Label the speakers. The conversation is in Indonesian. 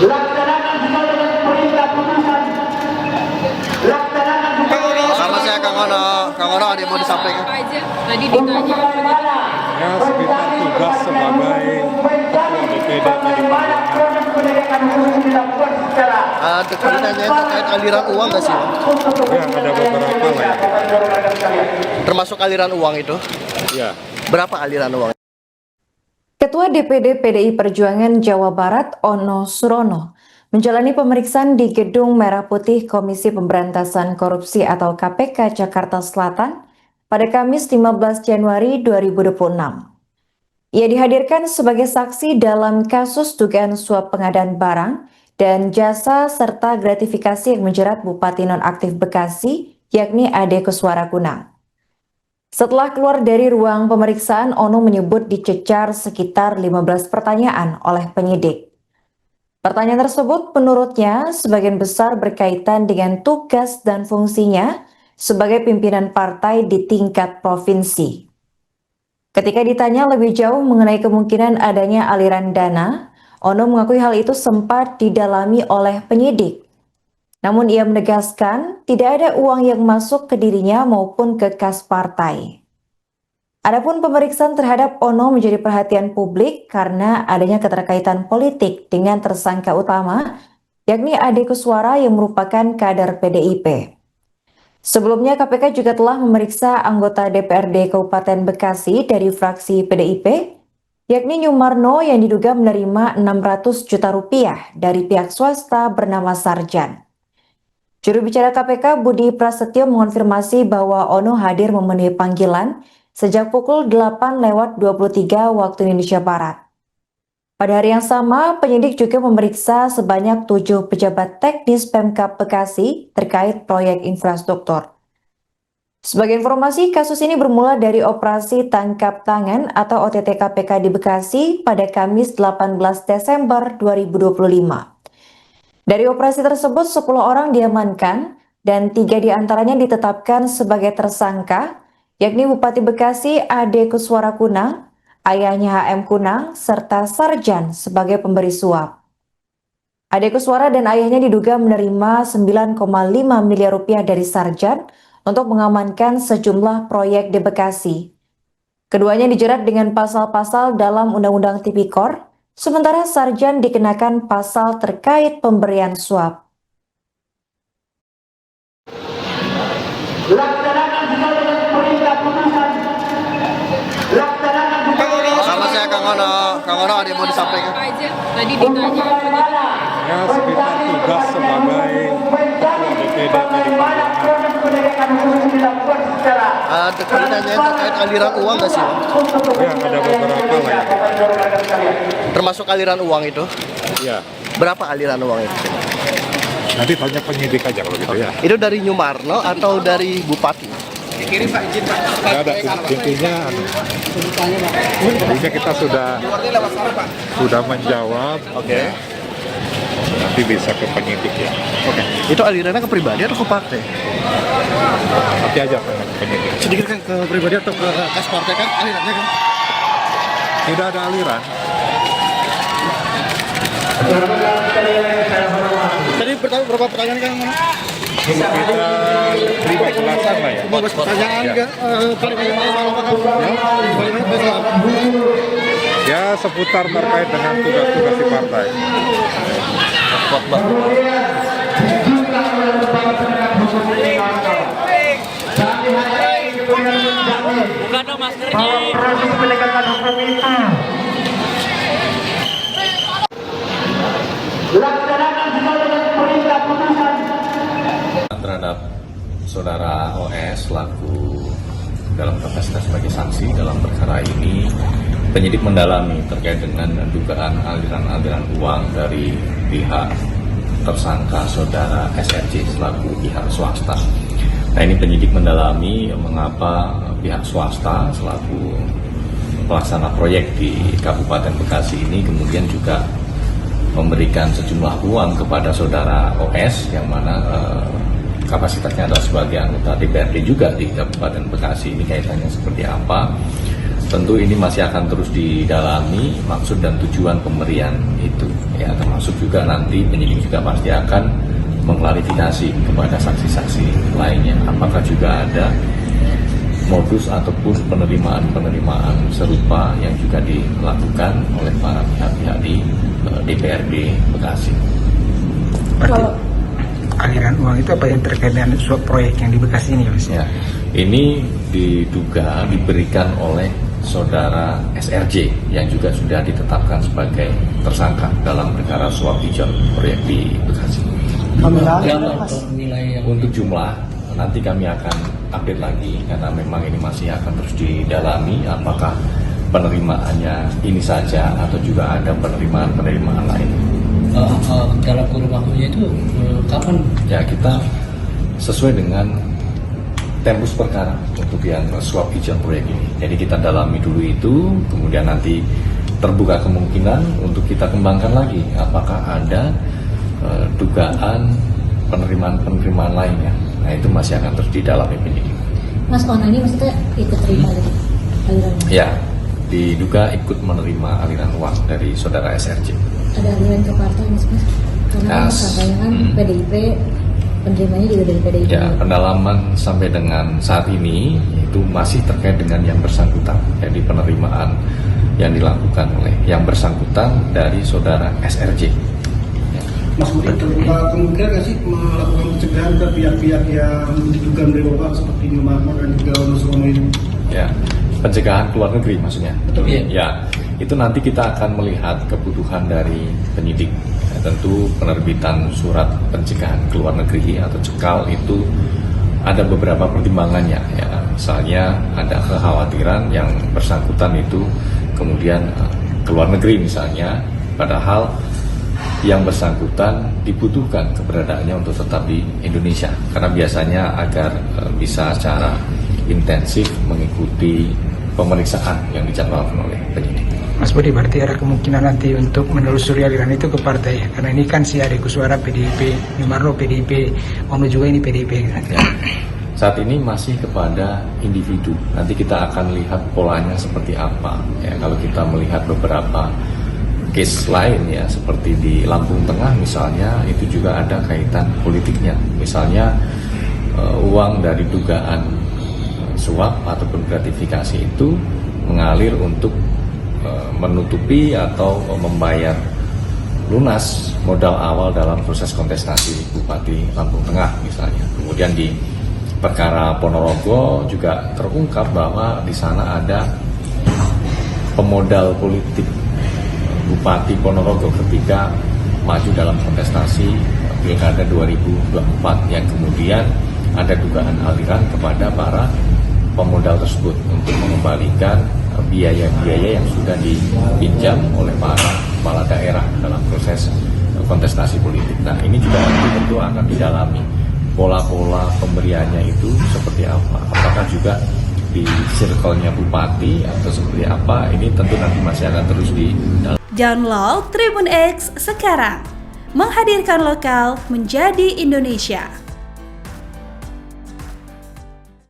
Speaker 1: Laksanakan sesuai dengan perintah putusan. Laksanakan sesuai dengan
Speaker 2: Sama saya Kang Ono ada yang mau disampaikan?
Speaker 3: Apa aja tadi ditanya.
Speaker 4: Ya, sekitar tugas sebagai ketua DPD tadi
Speaker 1: proses penegakan hukum dilakukan secara
Speaker 2: Pertanyaannya terkait aliran uang nggak sih?
Speaker 4: ya ada beberapa lah ya.
Speaker 2: Termasuk aliran uang itu?
Speaker 4: Ya.
Speaker 2: Berapa aliran uang?
Speaker 5: Ketua DPD PDI Perjuangan Jawa Barat, Ono Surono, menjalani pemeriksaan di Gedung Merah Putih Komisi Pemberantasan Korupsi atau KPK Jakarta Selatan pada Kamis 15 Januari 2026. Ia dihadirkan sebagai saksi dalam kasus dugaan suap pengadaan barang dan jasa serta gratifikasi yang menjerat Bupati Nonaktif Bekasi, yakni Ade Kuswara Kunang. Setelah keluar dari ruang pemeriksaan, Ono menyebut dicecar sekitar 15 pertanyaan oleh penyidik. Pertanyaan tersebut menurutnya sebagian besar berkaitan dengan tugas dan fungsinya sebagai pimpinan partai di tingkat provinsi. Ketika ditanya lebih jauh mengenai kemungkinan adanya aliran dana, Ono mengakui hal itu sempat didalami oleh penyidik. Namun ia menegaskan tidak ada uang yang masuk ke dirinya maupun ke kas partai. Adapun pemeriksaan terhadap Ono menjadi perhatian publik karena adanya keterkaitan politik dengan tersangka utama, yakni Ade Kuswara yang merupakan kader PDIP. Sebelumnya KPK juga telah memeriksa anggota DPRD Kabupaten Bekasi dari fraksi PDIP, yakni Nyumarno yang diduga menerima 600 juta rupiah dari pihak swasta bernama Sarjan. Juru bicara KPK Budi Prasetyo mengonfirmasi bahwa Ono hadir memenuhi panggilan sejak pukul 8:23 waktu Indonesia Barat. Pada hari yang sama, penyidik juga memeriksa sebanyak 7 pejabat teknis Pemkab Bekasi terkait proyek infrastruktur. Sebagai informasi, kasus ini bermula dari operasi tangkap tangan atau OTT KPK di Bekasi pada Kamis 18 Desember 2025. Dari operasi tersebut, 10 orang diamankan dan 3 diantaranya ditetapkan sebagai tersangka, yakni Bupati Bekasi Ade Kuswara Kunang, ayahnya HM Kunang, serta Sarjan sebagai pemberi suap. Ade Kuswara dan ayahnya diduga menerima 9,5 miliar rupiah dari Sarjan untuk mengamankan sejumlah proyek di Bekasi. Keduanya dijerat dengan pasal-pasal dalam Undang-Undang Tipikor, sementara Sarjan dikenakan pasal terkait pemberian suap.
Speaker 1: laksanakan sesuai dengan perintah putusan. Laksanakan sesuai
Speaker 2: Sama saya Kang Ono ada yang mau disampaikan?
Speaker 3: Apa aja tadi ditanya.
Speaker 4: Ya, sekitar tugas sebagai ketua DPD tadi
Speaker 1: proses penegakan hukum dilakukan secara
Speaker 2: Pertanyaannya terkait aliran uang nggak sih?
Speaker 4: ya ada beberapa lah ya.
Speaker 2: Termasuk aliran uang itu?
Speaker 4: Ya.
Speaker 2: Berapa aliran uang itu?
Speaker 4: Nanti tanya penyidik aja kalau gitu ya.
Speaker 2: Itu dari Nyumarno atau dari Bupati?
Speaker 4: Nggak ada intinya kita sudah menjawab.
Speaker 2: Oke.
Speaker 4: Nanti bisa ke penyidik ya.
Speaker 2: Oke. Itu alirannya ke pribadi atau ke partai?
Speaker 4: Nanti aja tanya ke penyidik.
Speaker 2: Sedikit kan ke pribadi atau ke kas partai kan alirannya kan?
Speaker 4: Tidak ada aliran.
Speaker 2: Tadi berapa pertanyaan kan?
Speaker 4: Sekitar 15-an lah ya.
Speaker 2: 15 pertanyaan
Speaker 4: Ya.
Speaker 2: kan? Paling banyak masalah.
Speaker 4: Ya, seputar terkait dengan tugas-tugas di partai.
Speaker 3: Buka dong maskernya.
Speaker 1: proses penegakan hukum itu. Laksanakan sesuai dengan perintah putusan.
Speaker 6: Terhadap saudara OS selaku dalam kapasitas sebagai saksi dalam perkara ini, penyidik mendalami terkait dengan dugaan aliran-aliran uang dari pihak tersangka saudara SRJ selaku pihak swasta. Nah, ini penyidik mendalami mengapa pihak swasta selaku pelaksana proyek di Kabupaten Bekasi ini kemudian juga memberikan sejumlah uang kepada saudara OS yang mana kapasitasnya adalah sebagai anggota DPRD juga di Kabupaten Bekasi. Ini kaitannya seperti apa? tentu ini masih akan terus didalami maksud dan tujuan pemberian itu, ya, termasuk juga nanti penyidik juga pasti akan mengklarifikasi kepada saksi-saksi lainnya apakah juga ada modus ataupun penerimaan serupa yang juga dilakukan oleh para pihak-pihak di DPRD Bekasi.
Speaker 7: Berarti aliran uang itu apa yang terkait dengan suap proyek yang di Bekasi ini, Mas?
Speaker 6: Ya, ini diduga diberikan oleh saudara SRJ yang juga sudah ditetapkan sebagai tersangka dalam perkara suap ijon proyek di Bekasi. Untuk jumlah nanti kami akan update lagi karena memang ini masih akan terus didalami apakah penerimaannya ini saja atau juga ada penerimaan lain.
Speaker 3: Dalam kurun waktunya itu kapan?
Speaker 6: Ya, kita sesuai dengan tempus perkara untuk yang suap ijon proyek ini. Jadi kita dalami dulu itu, kemudian nanti terbuka kemungkinan untuk kita kembangkan lagi apakah ada dugaan penerimaan lainnya. Nah, itu masih akan terus didalami penyidik.
Speaker 8: Mas Ona ini maksudnya ikut terima dari aliran uang?
Speaker 6: Ya, diduga ikut menerima aliran uang dari saudara SRJ.
Speaker 8: Ada aliran ke partai, Mas? Karena kan katanya kan PDIP, penerimanya juga dari PDIP.
Speaker 6: Ya, pendalaman sampai dengan saat ini itu masih terkait dengan yang bersangkutan. Jadi penerimaan yang dilakukan oleh yang bersangkutan dari saudara SRJ.
Speaker 9: Mas Budi, terbuka kemungkinan nggak sih melakukan pencegahan ke pihak-pihak yang diduga menerima uang seperti Nyomarmo dan juga Wonosono ini?
Speaker 6: Ya, pencegahan ke luar negeri maksudnya.
Speaker 9: Betul.
Speaker 6: Ya, itu nanti kita akan melihat kebutuhan dari penyidik. Ya, tentu penerbitan surat pencegahan ke luar negeri atau cekal itu ada beberapa pertimbangannya. Ya, misalnya ada kekhawatiran yang bersangkutan itu kemudian ke luar negeri misalnya, padahal yang bersangkutan dibutuhkan keberadaannya untuk tetap di Indonesia karena biasanya agar bisa secara intensif mengikuti pemeriksaan yang dijadwalkan oleh penyidik.
Speaker 7: Mas Budi, berarti ada kemungkinan nanti untuk menelusuri aliran itu ke partai karena ini kan si Ade Kuswara PDIP, Nyomarno PDIP, Ono juga ini PDIP.
Speaker 6: Ya. Saat ini masih kepada individu. Nanti kita akan lihat polanya seperti apa. Ya, kalau kita melihat beberapa case lain ya seperti di Lampung Tengah misalnya itu juga ada kaitan politiknya. Misalnya uang dari dugaan suap ataupun gratifikasi itu mengalir untuk menutupi atau membayar lunas modal awal dalam proses kontestasi Bupati Lampung Tengah misalnya. Kemudian di perkara Ponorogo juga terungkap bahwa di sana ada pemodal politik Bupati Ponorogo ketika maju dalam kontestasi Pilkada 2024 yang kemudian ada dugaan aliran kepada para pemodal tersebut untuk mengembalikan biaya-biaya yang sudah dipinjam oleh para kepala daerah dalam proses kontestasi politik. Nah, ini juga tentu akan didalami pola-pola pemberiannya itu seperti apa. Apakah juga di circle-nya bupati atau seperti apa, ini tentu nanti masih akan terus didalami.
Speaker 10: Download Tribun X sekarang, menghadirkan lokal menjadi Indonesia.